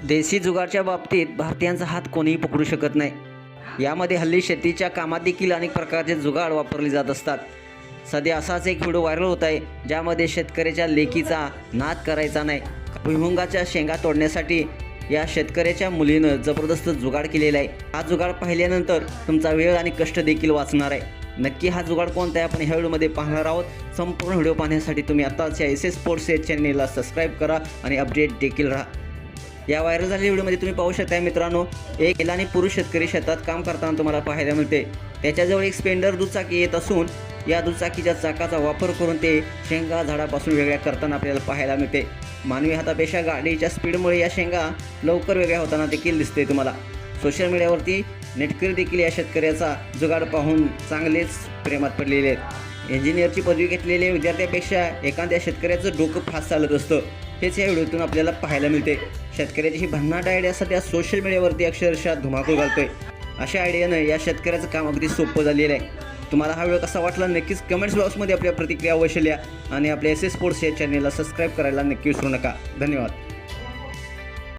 देशी जुगारच्या बाबतीत भारतीयांचा हात कोणीही पकडू शकत नाही। यामध्ये हल्ली शेतीच्या कामात देखील अनेक प्रकारचे जुगाड वापरले जात असतात। सध्या असाच एक व्हिडिओ व्हायरल होत आहे, ज्यामध्ये शेतकऱ्याच्या लेकीचा नाद करायचा नाही, भुईमुगाच्या शेंगा तोडण्यासाठी या शेतकऱ्याच्या मुलीनं जबरदस्त जुगाड केलेला आहे। हा जुगाड पाहिल्यानंतर तुमचा वेळ आणि कष्ट देखील वाचणार आहे। नक्की हा जुगाड कोणता आहे आपण ह्या व्हिडिओमध्ये पाहणार आहोत। संपूर्ण व्हिडिओ पाहण्यासाठी तुम्ही आताच या SS स्पोर्ट्स या चॅनेलला सबस्क्राईब करा आणि अपडेट देखील राहा। या व्हायरल झालेल्या व्हिडिओमध्ये तुम्ही पाहू शकता मित्रांनो, एक महिला आणि पुरुष शेतकरी शेतात काम करताना तुम्हाला पाहायला मिळते। त्याच्याजवळ एक स्पेंडर दुचाकी येत असून या दुचाकीच्या चाकाचा वापर करून ते शेंगा झाडापासून वेगळ्या करताना आपल्याला पाहायला मिळते। मानवी हातापेक्षा गाडीच्या स्पीडमुळे या शेंगा लवकर वेगळ्या होताना देखील दिसते। तुम्हाला सोशल मीडियावरती नेटकरी देखील या शेतकऱ्याचा जुगाड पाहून चांगलेच प्रेमात पडलेले आहेत। इंजिनिअरची पदवी घेतलेल्या विद्यार्थ्यापेक्षा एखाद्या शेतकऱ्याचं डोकं फास्ट चालत असतं, हेच या व्हिडिओतून आपल्याला पाहायला मिळते। शेतकऱ्याची ही भन्नाट आयडिया सध्या सोशल मीडियावरती अक्षरशः धुमाकूळ घालतोय। अशा आयडियानं या शेतकऱ्याचं काम अगदी सोपं झालेलं आहे। तुम्हाला हा व्हिडिओ कसा वाटला नक्कीच कमेंट्स बॉक्समध्ये आपल्या प्रतिक्रिया अवश्य लिहा आणि आपल्या SS स्पोर्ट्स या चॅनेलला सबस्क्राईब करायला नक्की विसरू नका। धन्यवाद।